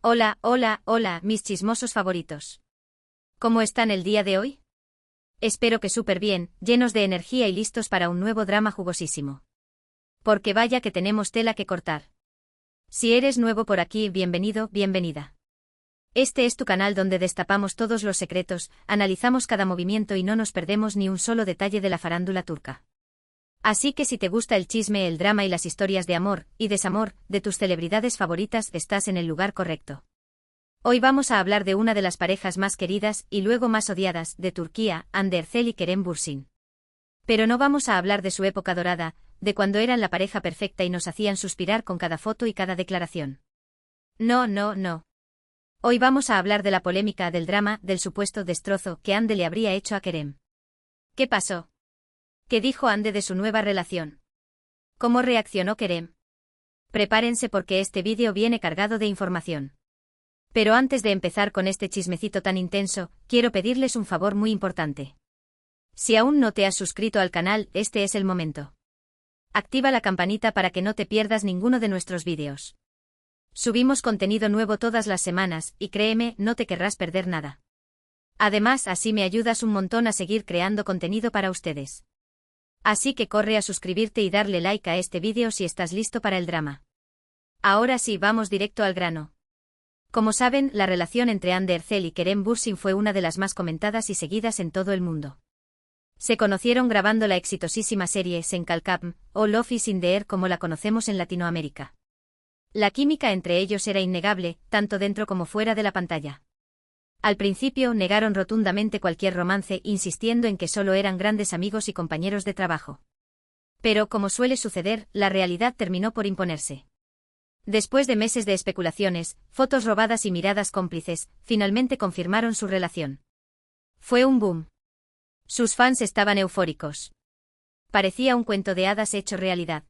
Hola, hola, hola, mis chismosos favoritos. ¿Cómo están el día de hoy? Espero que súper bien, llenos de energía y listos para un nuevo drama jugosísimo. Porque vaya que tenemos tela que cortar. Si eres nuevo por aquí, bienvenido, bienvenida. Este es tu canal donde destapamos todos los secretos, analizamos cada movimiento y no nos perdemos ni un solo detalle de la farándula turca. Así que si te gusta el chisme, el drama y las historias de amor y desamor de tus celebridades favoritas, estás en el lugar correcto. Hoy vamos a hablar de una de las parejas más queridas y luego más odiadas de Turquía, Hande Erçel y Kerem Bürsin. Pero no vamos a hablar de su época dorada, de cuando eran la pareja perfecta y nos hacían suspirar con cada foto y cada declaración. No, no, no. Hoy vamos a hablar de la polémica, del drama, del supuesto destrozo que Hande le habría hecho a Kerem. ¿Qué pasó? ¿Qué dijo Hande de su nueva relación? ¿Cómo reaccionó Kerem? Prepárense porque este vídeo viene cargado de información. Pero antes de empezar con este chismecito tan intenso, quiero pedirles un favor muy importante. Si aún no te has suscrito al canal, este es el momento. Activa la campanita para que no te pierdas ninguno de nuestros vídeos. Subimos contenido nuevo todas las semanas, y créeme, no te querrás perder nada. Además, así me ayudas un montón a seguir creando contenido para ustedes. Así que corre a suscribirte y darle like a este vídeo si estás listo para el drama. Ahora sí, vamos directo al grano. Como saben, la relación entre Hande Erçel y Kerem Bürsin fue una de las más comentadas y seguidas en todo el mundo. Se conocieron grabando la exitosísima serie Sen Kalkam, o Love is in the Air como la conocemos en Latinoamérica. La química entre ellos era innegable, tanto dentro como fuera de la pantalla. Al principio negaron rotundamente cualquier romance, insistiendo en que solo eran grandes amigos y compañeros de trabajo. Pero, como suele suceder, la realidad terminó por imponerse. Después de meses de especulaciones, fotos robadas y miradas cómplices, finalmente confirmaron su relación. Fue un boom. Sus fans estaban eufóricos. Parecía un cuento de hadas hecho realidad.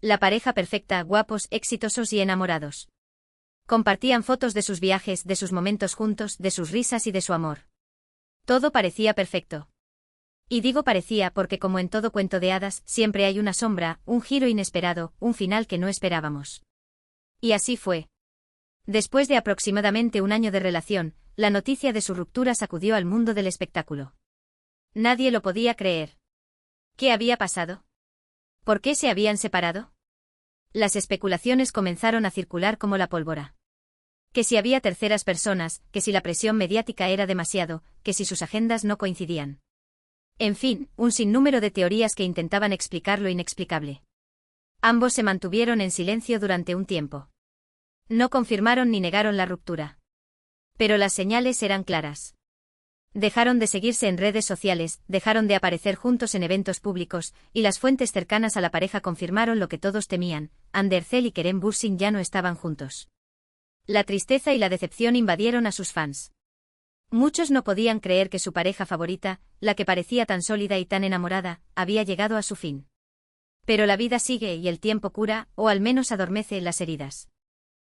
La pareja perfecta, guapos, exitosos y enamorados. Compartían fotos de sus viajes, de sus momentos juntos, de sus risas y de su amor. Todo parecía perfecto. Y digo parecía porque, como en todo cuento de hadas, siempre hay una sombra, un giro inesperado, un final que no esperábamos. Y así fue. Después de aproximadamente un año de relación, la noticia de su ruptura sacudió al mundo del espectáculo. Nadie lo podía creer. ¿Qué había pasado? ¿Por qué se habían separado? Las especulaciones comenzaron a circular como la pólvora. Que si había terceras personas, que si la presión mediática era demasiado, que si sus agendas no coincidían. En fin, un sinnúmero de teorías que intentaban explicar lo inexplicable. Ambos se mantuvieron en silencio durante un tiempo. No confirmaron ni negaron la ruptura. Pero las señales eran claras. Dejaron de seguirse en redes sociales, dejaron de aparecer juntos en eventos públicos, y las fuentes cercanas a la pareja confirmaron lo que todos temían: Hande Erçel y Kerem Bürsin ya no estaban juntos. La tristeza y la decepción invadieron a sus fans. Muchos no podían creer que su pareja favorita, la que parecía tan sólida y tan enamorada, había llegado a su fin. Pero la vida sigue y el tiempo cura, o al menos adormece las heridas.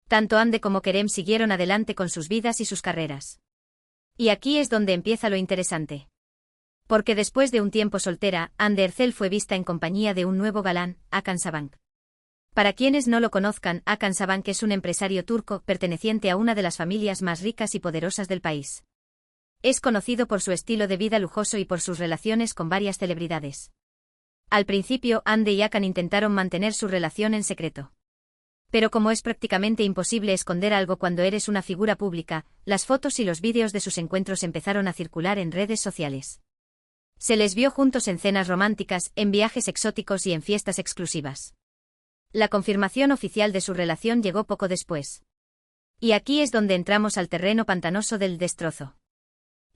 Tanto Hande como Kerem siguieron adelante con sus vidas y sus carreras. Y aquí es donde empieza lo interesante. Porque después de un tiempo soltera, Hande Erçel fue vista en compañía de un nuevo galán, Hakan Sabancı. Para quienes no lo conozcan, Hakan Sabancı es un empresario turco perteneciente a una de las familias más ricas y poderosas del país. Es conocido por su estilo de vida lujoso y por sus relaciones con varias celebridades. Al principio, Hande y Hakan intentaron mantener su relación en secreto. Pero como es prácticamente imposible esconder algo cuando eres una figura pública, las fotos y los vídeos de sus encuentros empezaron a circular en redes sociales. Se les vio juntos en cenas románticas, en viajes exóticos y en fiestas exclusivas. La confirmación oficial de su relación llegó poco después. Y aquí es donde entramos al terreno pantanoso del destrozo.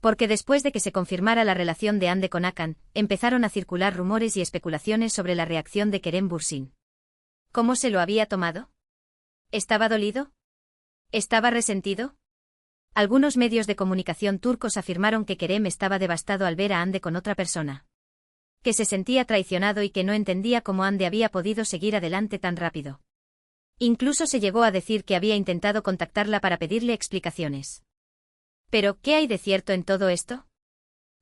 Porque después de que se confirmara la relación de Hande con Hakan, empezaron a circular rumores y especulaciones sobre la reacción de Kerem Bürsin. ¿Cómo se lo había tomado? ¿Estaba dolido? ¿Estaba resentido? Algunos medios de comunicación turcos afirmaron que Kerem estaba devastado al ver a Hande con otra persona. Que se sentía traicionado y que no entendía cómo Hande había podido seguir adelante tan rápido. Incluso se llegó a decir que había intentado contactarla para pedirle explicaciones. Pero, ¿qué hay de cierto en todo esto?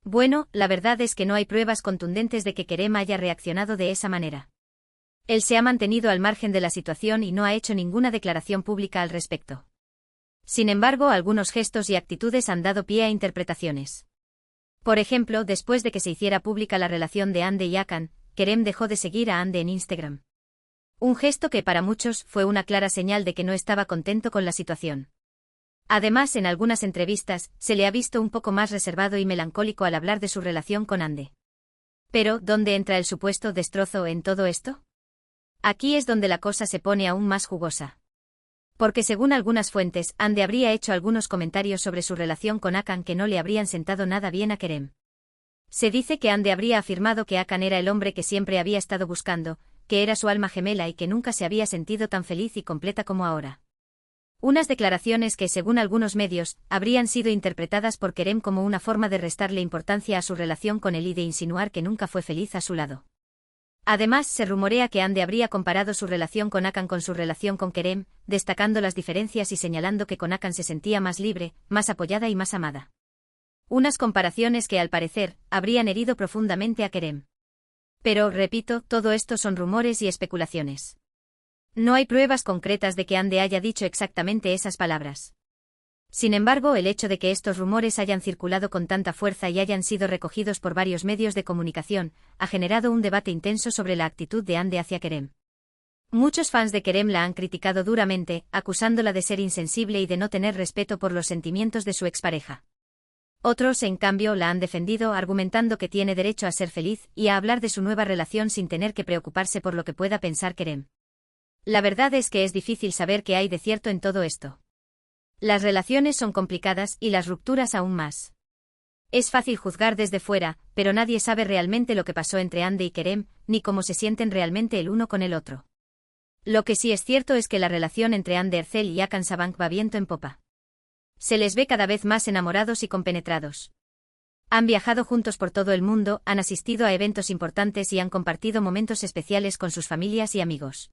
Bueno, la verdad es que no hay pruebas contundentes de que Kerem haya reaccionado de esa manera. Él se ha mantenido al margen de la situación y no ha hecho ninguna declaración pública al respecto. Sin embargo, algunos gestos y actitudes han dado pie a interpretaciones. Por ejemplo, después de que se hiciera pública la relación de Hande y Hakan, Kerem dejó de seguir a Hande en Instagram. Un gesto que para muchos fue una clara señal de que no estaba contento con la situación. Además, en algunas entrevistas, se le ha visto un poco más reservado y melancólico al hablar de su relación con Hande. Pero, ¿dónde entra el supuesto destrozo en todo esto? Aquí es donde la cosa se pone aún más jugosa. Porque según algunas fuentes, Hande habría hecho algunos comentarios sobre su relación con Hakan que no le habrían sentado nada bien a Kerem. Se dice que Hande habría afirmado que Hakan era el hombre que siempre había estado buscando, que era su alma gemela y que nunca se había sentido tan feliz y completa como ahora. Unas declaraciones que, según algunos medios, habrían sido interpretadas por Kerem como una forma de restarle importancia a su relación con él y de insinuar que nunca fue feliz a su lado. Además, se rumorea que Hande habría comparado su relación con Hakan con su relación con Kerem, destacando las diferencias y señalando que con Hakan se sentía más libre, más apoyada y más amada. Unas comparaciones que, al parecer, habrían herido profundamente a Kerem. Pero, repito, todo esto son rumores y especulaciones. No hay pruebas concretas de que Hande haya dicho exactamente esas palabras. Sin embargo, el hecho de que estos rumores hayan circulado con tanta fuerza y hayan sido recogidos por varios medios de comunicación, ha generado un debate intenso sobre la actitud de Hande hacia Kerem. Muchos fans de Kerem la han criticado duramente, acusándola de ser insensible y de no tener respeto por los sentimientos de su expareja. Otros, en cambio, la han defendido argumentando que tiene derecho a ser feliz y a hablar de su nueva relación sin tener que preocuparse por lo que pueda pensar Kerem. La verdad es que es difícil saber qué hay de cierto en todo esto. Las relaciones son complicadas y las rupturas aún más. Es fácil juzgar desde fuera, pero nadie sabe realmente lo que pasó entre Hande y Kerem, ni cómo se sienten realmente el uno con el otro. Lo que sí es cierto es que la relación entre Hande Erçel y Hakan Sabanc va viento en popa. Se les ve cada vez más enamorados y compenetrados. Han viajado juntos por todo el mundo, han asistido a eventos importantes y han compartido momentos especiales con sus familias y amigos.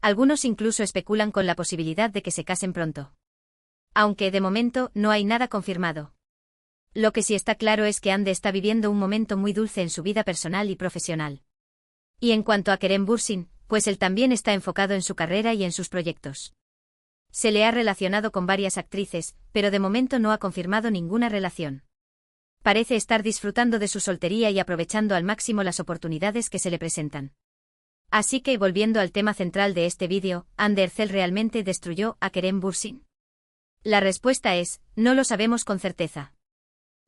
Algunos incluso especulan con la posibilidad de que se casen pronto. Aunque, de momento, no hay nada confirmado. Lo que sí está claro es que Hande está viviendo un momento muy dulce en su vida personal y profesional. Y en cuanto a Kerem Bürsin, pues él también está enfocado en su carrera y en sus proyectos. Se le ha relacionado con varias actrices, pero de momento no ha confirmado ninguna relación. Parece estar disfrutando de su soltería y aprovechando al máximo las oportunidades que se le presentan. Así que, volviendo al tema central de este vídeo, ¿Hande Erçel realmente destruyó a Kerem Bürsin? La respuesta es, no lo sabemos con certeza.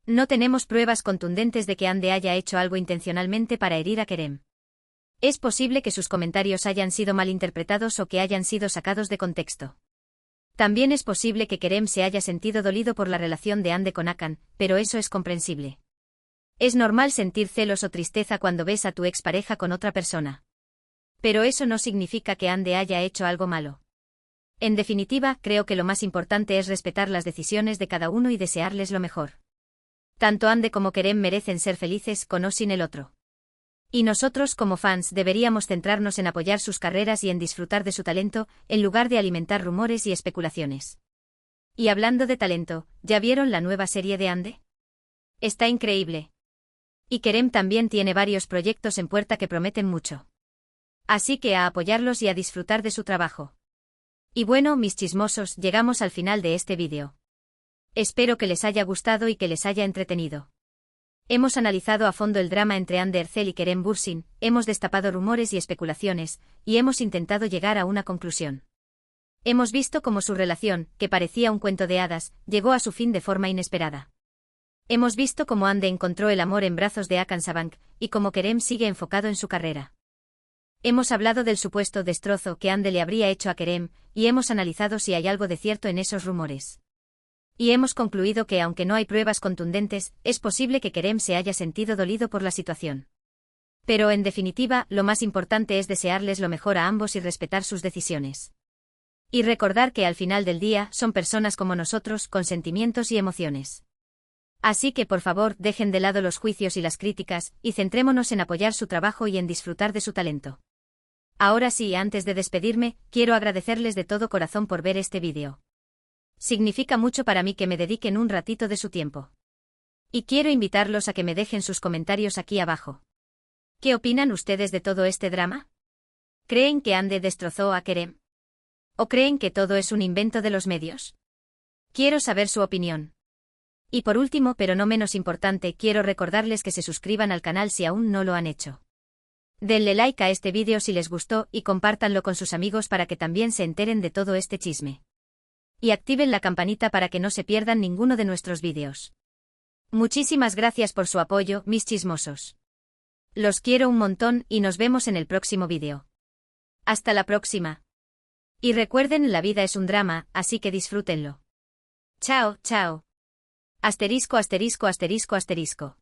No tenemos pruebas contundentes de que Hande haya hecho algo intencionalmente para herir a Kerem. Es posible que sus comentarios hayan sido malinterpretados o que hayan sido sacados de contexto. También es posible que Kerem se haya sentido dolido por la relación de Hande con Hakan, pero eso es comprensible. Es normal sentir celos o tristeza cuando ves a tu expareja con otra persona. Pero eso no significa que Hande haya hecho algo malo. En definitiva, creo que lo más importante es respetar las decisiones de cada uno y desearles lo mejor. Tanto Hande como Kerem merecen ser felices con o sin el otro. Y nosotros como fans deberíamos centrarnos en apoyar sus carreras y en disfrutar de su talento, en lugar de alimentar rumores y especulaciones. Y hablando de talento, ¿ya vieron la nueva serie de Hande? Está increíble. Y Kerem también tiene varios proyectos en puerta que prometen mucho. Así que a apoyarlos y a disfrutar de su trabajo. Y bueno, mis chismosos, llegamos al final de este vídeo. Espero que les haya gustado y que les haya entretenido. Hemos analizado a fondo el drama entre Hande Erçel y Kerem Bürsin, hemos destapado rumores y especulaciones, y hemos intentado llegar a una conclusión. Hemos visto cómo su relación, que parecía un cuento de hadas, llegó a su fin de forma inesperada. Hemos visto cómo Hande encontró el amor en brazos de Hakan Sabanc, y cómo Kerem sigue enfocado en su carrera. Hemos hablado del supuesto destrozo que Hande le habría hecho a Kerem, y hemos analizado si hay algo de cierto en esos rumores. Y hemos concluido que aunque no hay pruebas contundentes, es posible que Kerem se haya sentido dolido por la situación. Pero en definitiva, lo más importante es desearles lo mejor a ambos y respetar sus decisiones. Y recordar que al final del día son personas como nosotros, con sentimientos y emociones. Así que por favor, dejen de lado los juicios y las críticas, y centrémonos en apoyar su trabajo y en disfrutar de su talento. Ahora sí, antes de despedirme, quiero agradecerles de todo corazón por ver este vídeo. Significa mucho para mí que me dediquen un ratito de su tiempo. Y quiero invitarlos a que me dejen sus comentarios aquí abajo. ¿Qué opinan ustedes de todo este drama? ¿Creen que Hande destrozó a Kerem? ¿O creen que todo es un invento de los medios? Quiero saber su opinión. Y por último, pero no menos importante, quiero recordarles que se suscriban al canal si aún no lo han hecho. Denle like a este vídeo si les gustó y compártanlo con sus amigos para que también se enteren de todo este chisme. Y activen la campanita para que no se pierdan ninguno de nuestros vídeos. Muchísimas gracias por su apoyo, mis chismosos. Los quiero un montón y nos vemos en el próximo vídeo. Hasta la próxima. Y recuerden, la vida es un drama, así que disfrútenlo. Chao, chao. Asterisco, asterisco, asterisco, asterisco.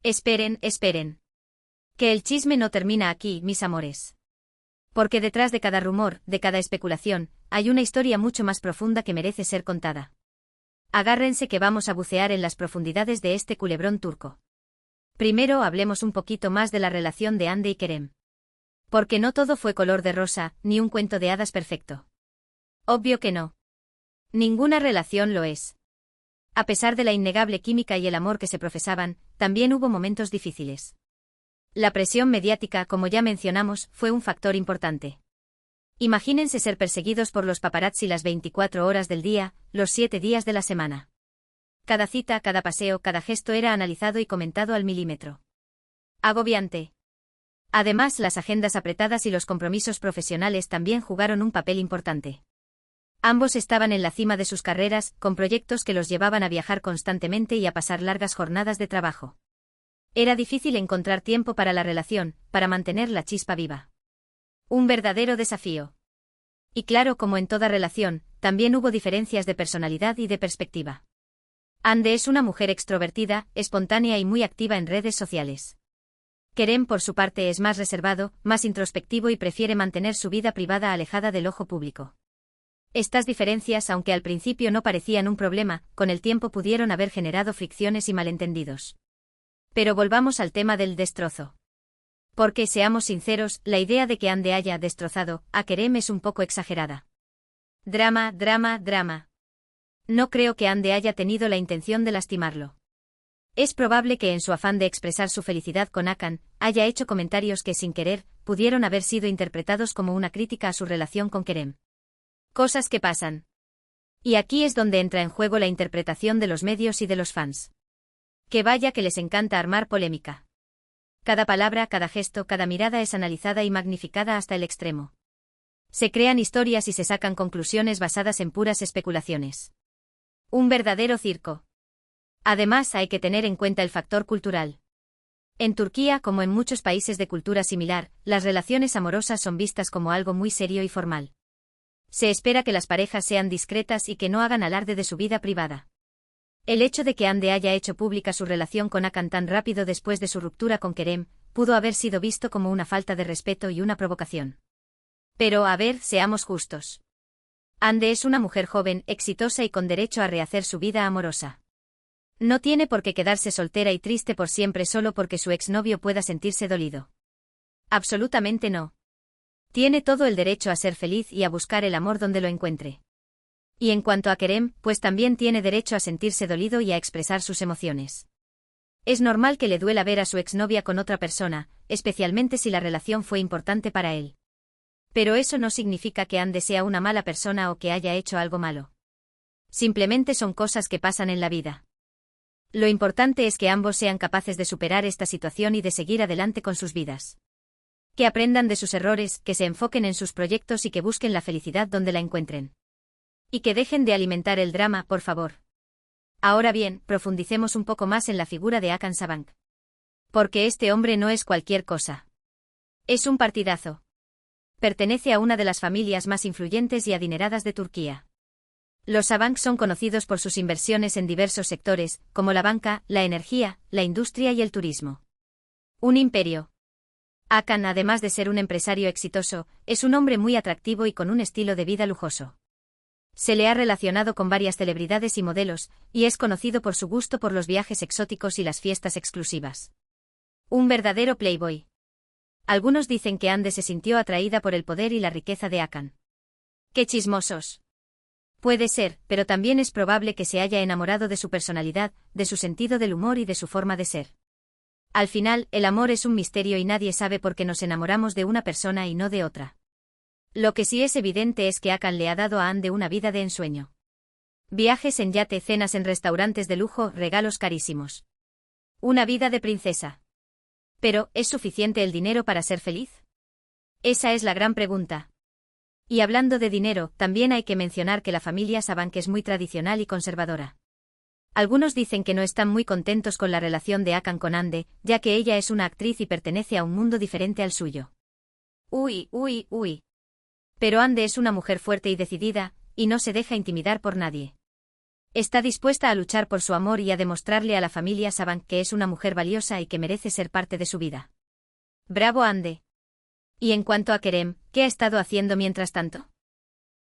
Esperen, esperen. Que el chisme no termina aquí, mis amores. Porque detrás de cada rumor, de cada especulación, hay una historia mucho más profunda que merece ser contada. Agárrense que vamos a bucear en las profundidades de este culebrón turco. Primero hablemos un poquito más de la relación de Hande y Kerem. Porque no todo fue color de rosa, ni un cuento de hadas perfecto. Obvio que no. Ninguna relación lo es. A pesar de la innegable química y el amor que se profesaban, también hubo momentos difíciles. La presión mediática, como ya mencionamos, fue un factor importante. Imagínense ser perseguidos por los paparazzi las 24 horas del día, los 7 días de la semana. Cada cita, cada paseo, cada gesto era analizado y comentado al milímetro. Agobiante. Además, las agendas apretadas y los compromisos profesionales también jugaron un papel importante. Ambos estaban en la cima de sus carreras, con proyectos que los llevaban a viajar constantemente y a pasar largas jornadas de trabajo. Era difícil encontrar tiempo para la relación, para mantener la chispa viva. Un verdadero desafío. Y claro, como en toda relación, también hubo diferencias de personalidad y de perspectiva. Hande es una mujer extrovertida, espontánea y muy activa en redes sociales. Kerem, por su parte, es más reservado, más introspectivo y prefiere mantener su vida privada alejada del ojo público. Estas diferencias, aunque al principio no parecían un problema, con el tiempo pudieron haber generado fricciones y malentendidos. Pero volvamos al tema del destrozo. Porque, seamos sinceros, la idea de que Hande haya destrozado a Kerem es un poco exagerada. Drama, drama, drama. No creo que Hande haya tenido la intención de lastimarlo. Es probable que en su afán de expresar su felicidad con Hakan, haya hecho comentarios que sin querer, pudieron haber sido interpretados como una crítica a su relación con Kerem. Cosas que pasan. Y aquí es donde entra en juego la interpretación de los medios y de los fans. Que vaya que les encanta armar polémica. Cada palabra, cada gesto, cada mirada es analizada y magnificada hasta el extremo. Se crean historias y se sacan conclusiones basadas en puras especulaciones. Un verdadero circo. Además, hay que tener en cuenta el factor cultural. En Turquía, como en muchos países de cultura similar, las relaciones amorosas son vistas como algo muy serio y formal. Se espera que las parejas sean discretas y que no hagan alarde de su vida privada. El hecho de que Hande haya hecho pública su relación con Hakan tan rápido después de su ruptura con Kerem, pudo haber sido visto como una falta de respeto y una provocación. Pero, a ver, seamos justos. Hande es una mujer joven, exitosa y con derecho a rehacer su vida amorosa. No tiene por qué quedarse soltera y triste por siempre solo porque su exnovio pueda sentirse dolido. Absolutamente no. Tiene todo el derecho a ser feliz y a buscar el amor donde lo encuentre. Y en cuanto a Kerem, pues también tiene derecho a sentirse dolido y a expresar sus emociones. Es normal que le duela ver a su exnovia con otra persona, especialmente si la relación fue importante para él. Pero eso no significa que Hande sea una mala persona o que haya hecho algo malo. Simplemente son cosas que pasan en la vida. Lo importante es que ambos sean capaces de superar esta situación y de seguir adelante con sus vidas. Que aprendan de sus errores, que se enfoquen en sus proyectos y que busquen la felicidad donde la encuentren. Y que dejen de alimentar el drama, por favor. Ahora bien, profundicemos un poco más en la figura de Hakan Sabank. Porque este hombre no es cualquier cosa. Es un partidazo. Pertenece a una de las familias más influyentes y adineradas de Turquía. Los Sabank son conocidos por sus inversiones en diversos sectores, como la banca, la energía, la industria y el turismo. Un imperio. Hakan, además de ser un empresario exitoso, es un hombre muy atractivo y con un estilo de vida lujoso. Se le ha relacionado con varias celebridades y modelos, y es conocido por su gusto por los viajes exóticos y las fiestas exclusivas. Un verdadero playboy. Algunos dicen que Hande se sintió atraída por el poder y la riqueza de Hakan. ¡Qué chismosos! Puede ser, pero también es probable que se haya enamorado de su personalidad, de su sentido del humor y de su forma de ser. Al final, el amor es un misterio y nadie sabe por qué nos enamoramos de una persona y no de otra. Lo que sí es evidente es que Hakan le ha dado a Hande una vida de ensueño. Viajes en yate, cenas en restaurantes de lujo, regalos carísimos. Una vida de princesa. Pero, ¿es suficiente el dinero para ser feliz? Esa es la gran pregunta. Y hablando de dinero, también hay que mencionar que la familia Sabank es muy tradicional y conservadora. Algunos dicen que no están muy contentos con la relación de Akon con Ande, ya que ella es una actriz y pertenece a un mundo diferente al suyo. Uy. Pero Ande es una mujer fuerte y decidida, y no se deja intimidar por nadie. Está dispuesta a luchar por su amor y a demostrarle a la familia Sabank que es una mujer valiosa y que merece ser parte de su vida. ¡Bravo, Ande! Y en cuanto a Kerem, ¿qué ha estado haciendo mientras tanto?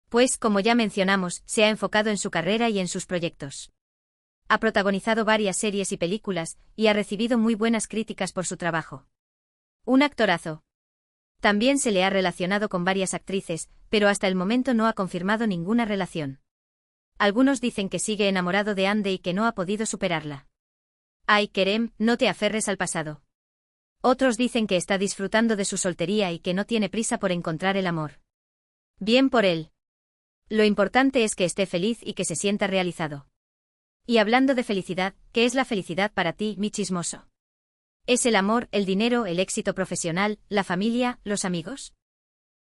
Pues, como ya mencionamos, se ha enfocado en su carrera y en sus proyectos. Ha protagonizado varias series y películas, y ha recibido muy buenas críticas por su trabajo. Un actorazo. También se le ha relacionado con varias actrices, pero hasta el momento no ha confirmado ninguna relación. Algunos dicen que sigue enamorado de Ande y que no ha podido superarla. Ay, Kerem, no te aferres al pasado. Otros dicen que está disfrutando de su soltería y que no tiene prisa por encontrar el amor. Bien por él. Lo importante es que esté feliz y que se sienta realizado. Y hablando de felicidad, ¿qué es la felicidad para ti, mi chismoso? ¿Es el amor, el dinero, el éxito profesional, la familia, los amigos?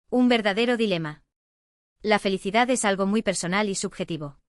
Un verdadero dilema. La felicidad es algo muy personal y subjetivo.